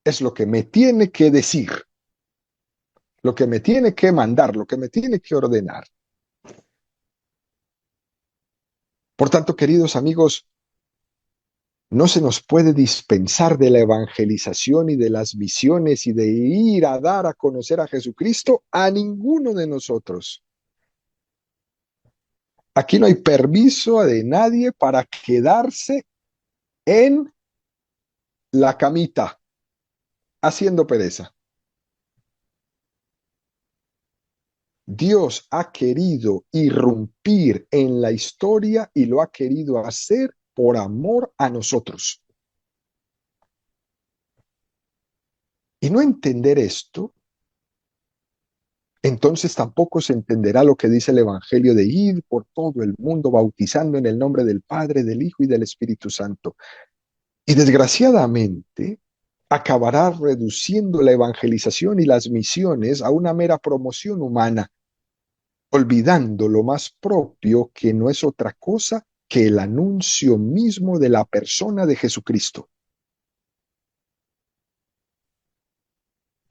es lo que me tiene que decir, lo que me tiene que mandar, lo que me tiene que ordenar. Por tanto, queridos amigos, no se nos puede dispensar de la evangelización y de las misiones y de ir a dar a conocer a Jesucristo a ninguno de nosotros. Aquí no hay permiso de nadie para quedarse en la camita, haciendo pereza. Dios ha querido irrumpir en la historia y lo ha querido hacer por amor a nosotros. Y no entender esto, entonces tampoco se entenderá lo que dice el Evangelio de ir por todo el mundo bautizando en el nombre del Padre, del Hijo y del Espíritu Santo. Y desgraciadamente acabará reduciendo la evangelización y las misiones a una mera promoción humana, olvidando lo más propio, que no es otra cosa que el anuncio mismo de la persona de Jesucristo.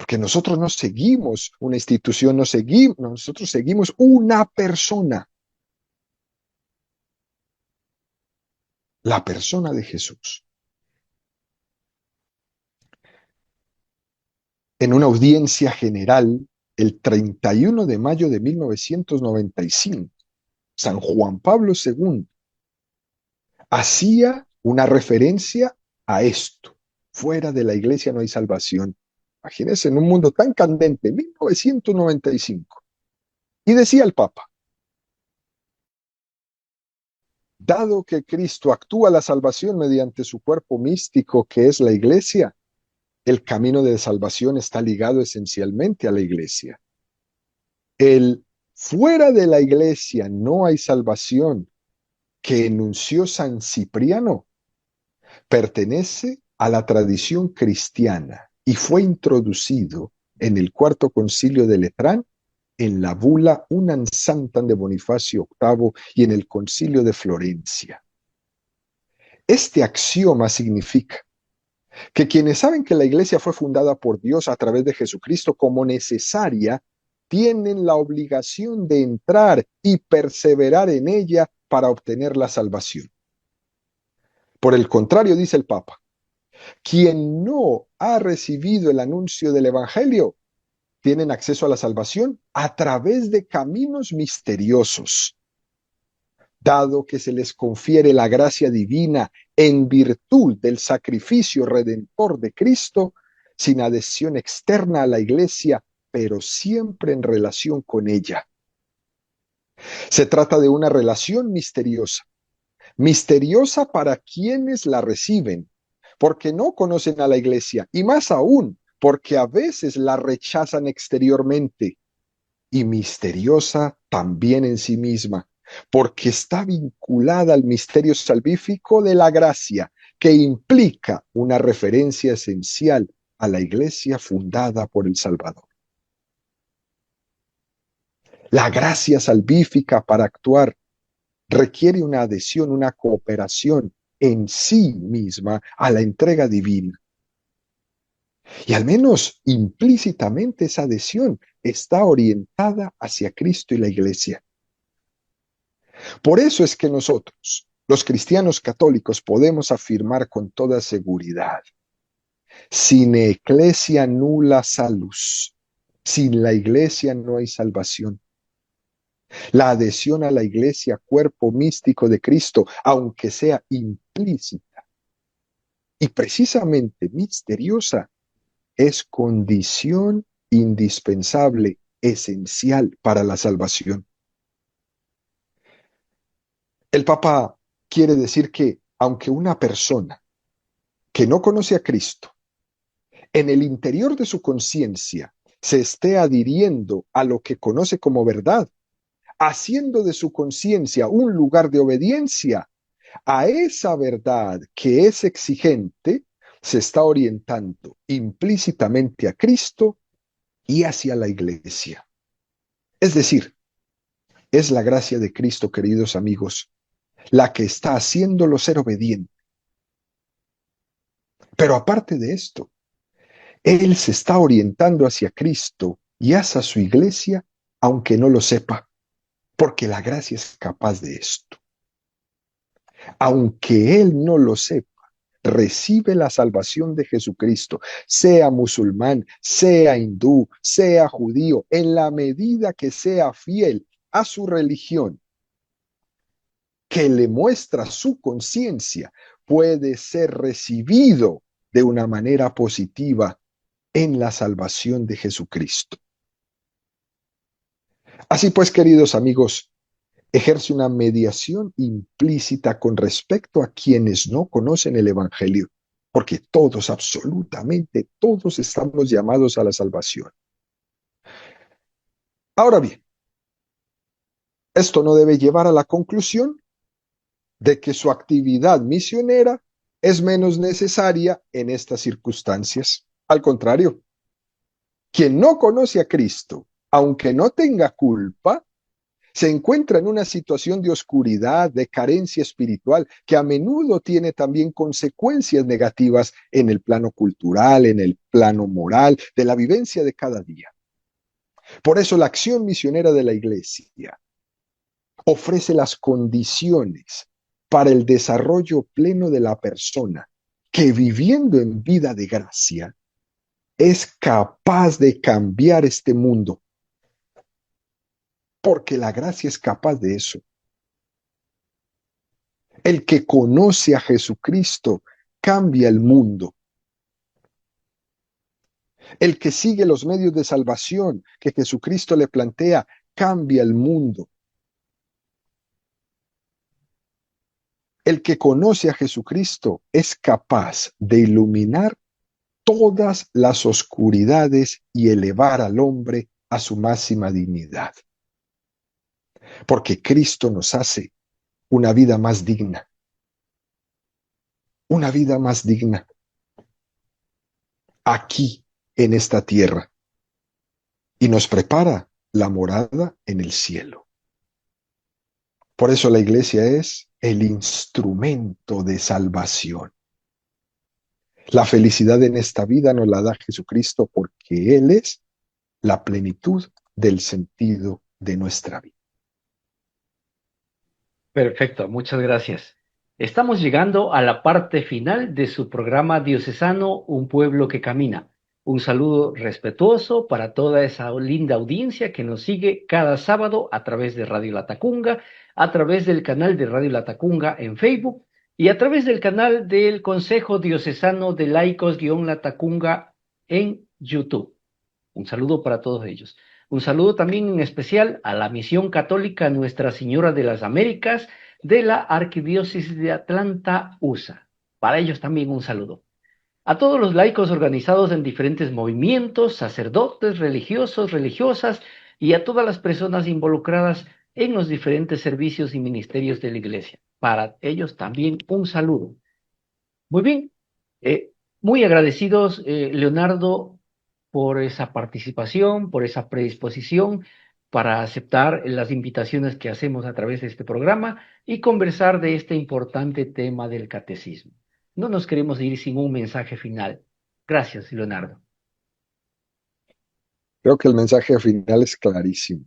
Porque nosotros no seguimos una institución, nosotros seguimos una persona. La persona de Jesús. En una audiencia general, el 31 de mayo de 1995, San Juan Pablo II hacía una referencia a esto. Fuera de la iglesia no hay salvación. Imagínense en un mundo tan candente, 1995. Y decía el Papa, dado que Cristo actúa la salvación mediante su cuerpo místico que es la iglesia, el camino de salvación está ligado esencialmente a la iglesia. El fuera de la iglesia no hay salvación que enunció San Cipriano pertenece a la tradición cristiana y fue introducido en el Cuarto Concilio de Letrán en la bula Unam Sanctam de Bonifacio VIII y en el Concilio de Florencia. Este axioma significa que quienes saben que la Iglesia fue fundada por Dios a través de Jesucristo como necesaria, tienen la obligación de entrar y perseverar en ella para obtener la salvación. Por el contrario, dice el Papa, quien no ha recibido el anuncio del Evangelio, tienen acceso a la salvación a través de caminos misteriosos. Dado que se les confiere la gracia divina en virtud del sacrificio redentor de Cristo, sin adhesión externa a la Iglesia, pero siempre en relación con ella. Se trata de una relación misteriosa, misteriosa para quienes la reciben, porque no conocen a la Iglesia, y más aún, porque a veces la rechazan exteriormente, y misteriosa también en sí misma, porque está vinculada al misterio salvífico de la gracia, que implica una referencia esencial a la Iglesia fundada por el Salvador. La gracia salvífica para actuar requiere una adhesión, una cooperación en sí misma a la entrega divina. Y al menos implícitamente esa adhesión está orientada hacia Cristo y la Iglesia. Por eso es que nosotros, los cristianos católicos, podemos afirmar con toda seguridad: sin ecclesia nulla salus. Sin la Iglesia no hay salvación. La adhesión a la Iglesia, cuerpo místico de Cristo, aunque sea implícita y precisamente misteriosa, es condición indispensable, esencial para la salvación. El Papa quiere decir que aunque una persona que no conoce a Cristo, en el interior de su conciencia se esté adhiriendo a lo que conoce como verdad, haciendo de su conciencia un lugar de obediencia a esa verdad que es exigente, se está orientando implícitamente a Cristo y hacia la Iglesia. Es decir, es la gracia de Cristo, queridos amigos, la que está haciéndolo ser obediente. Pero aparte de esto, Él se está orientando hacia Cristo y hacia su Iglesia, aunque no lo sepa, porque la gracia es capaz de esto. Aunque Él no lo sepa, recibe la salvación de Jesucristo, sea musulmán, sea hindú, sea judío, en la medida que sea fiel a su religión, que le muestra su conciencia, puede ser recibido de una manera positiva en la salvación de Jesucristo. Así pues, queridos amigos, ejerce una mediación implícita con respecto a quienes no conocen el Evangelio, porque todos, absolutamente todos, estamos llamados a la salvación. Ahora bien, esto no debe llevar a la conclusión de que su actividad misionera es menos necesaria en estas circunstancias. Al contrario, quien no conoce a Cristo, aunque no tenga culpa, se encuentra en una situación de oscuridad, de carencia espiritual, que a menudo tiene también consecuencias negativas en el plano cultural, en el plano moral, de la vivencia de cada día. Por eso la acción misionera de la Iglesia ofrece las condiciones para el desarrollo pleno de la persona, que viviendo en vida de gracia, es capaz de cambiar este mundo. Porque la gracia es capaz de eso. El que conoce a Jesucristo cambia el mundo. El que sigue los medios de salvación que Jesucristo le plantea cambia el mundo. El que conoce a Jesucristo es capaz de iluminar todas las oscuridades y elevar al hombre a su máxima dignidad. Porque Cristo nos hace una vida más digna. Una vida más digna. Aquí, en esta tierra. Y nos prepara la morada en el cielo. Por eso la iglesia es el instrumento de salvación. La felicidad en esta vida nos la da Jesucristo porque Él es la plenitud del sentido de nuestra vida. Perfecto, muchas gracias. Estamos llegando a la parte final de su programa diocesano Un Pueblo que Camina. Un saludo respetuoso para toda esa linda audiencia que nos sigue cada sábado a través de Radio Latacunga, a través del canal de Radio Latacunga en Facebook y a través del canal del Consejo Diocesano de Laicos-Latacunga en YouTube. Un saludo para todos ellos. Un saludo también en especial a la Misión Católica Nuestra Señora de las Américas de la Arquidiócesis de Atlanta, USA. Para ellos también un saludo. A todos los laicos organizados en diferentes movimientos, sacerdotes, religiosos, religiosas y a todas las personas involucradas en los diferentes servicios y ministerios de la Iglesia. Para ellos también un saludo. Muy bien, muy agradecidos, Leonardo, por esa participación, por esa predisposición para aceptar las invitaciones que hacemos a través de este programa y conversar de este importante tema del catecismo. No nos queremos ir sin un mensaje final. Gracias, Leonardo. Creo que el mensaje final es clarísimo.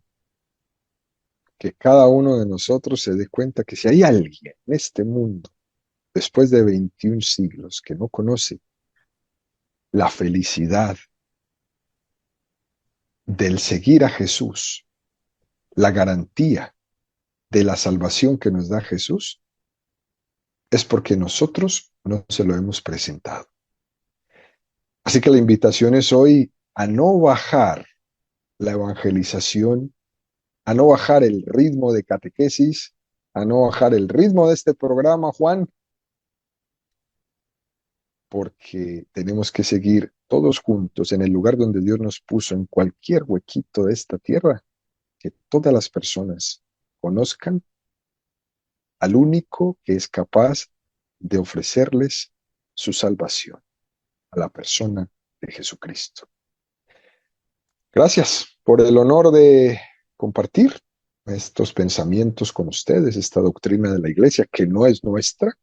Que cada uno de nosotros se dé cuenta que si hay alguien en este mundo, después de 21 siglos, que no conoce la felicidad del seguir a Jesús, la garantía de la salvación que nos da Jesús, es porque nosotros no se lo hemos presentado. Así que la invitación es hoy a no bajar la evangelización, a no bajar el ritmo de catequesis, a no bajar el ritmo de este programa, Juan, porque tenemos que seguir todos juntos en el lugar donde Dios nos puso, en cualquier huequito de esta tierra, que todas las personas conozcan al único que es capaz de ofrecerles su salvación, a la persona de Jesucristo. Gracias por el honor de compartir estos pensamientos con ustedes, esta doctrina de la Iglesia que no es nuestra,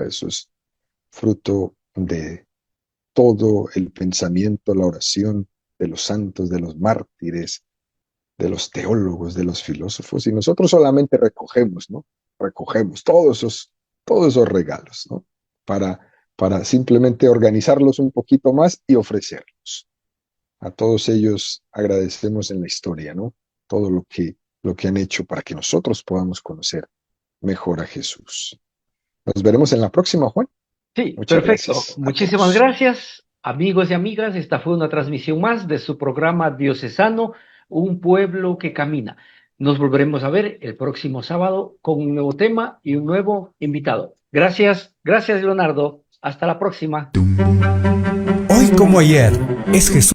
eso es fruto de todo el pensamiento, la oración de los santos, de los mártires, de los teólogos, de los filósofos, y nosotros solamente recogemos, ¿no? Recogemos todos esos regalos, ¿no? Para simplemente organizarlos un poquito más y ofrecerlos. A todos ellos agradecemos en la historia, ¿no? Todo lo que han hecho para que nosotros podamos conocer mejor a Jesús. Nos veremos en la próxima, Juan. Sí, Muchas perfecto. gracias Muchísimas gracias, amigos y amigas. Esta fue una transmisión más de su programa diocesano, Un Pueblo que Camina. Nos volveremos a ver el próximo sábado con un nuevo tema y un nuevo invitado. Gracias, Leonardo. Hasta la próxima. Hoy como ayer, es Jesús.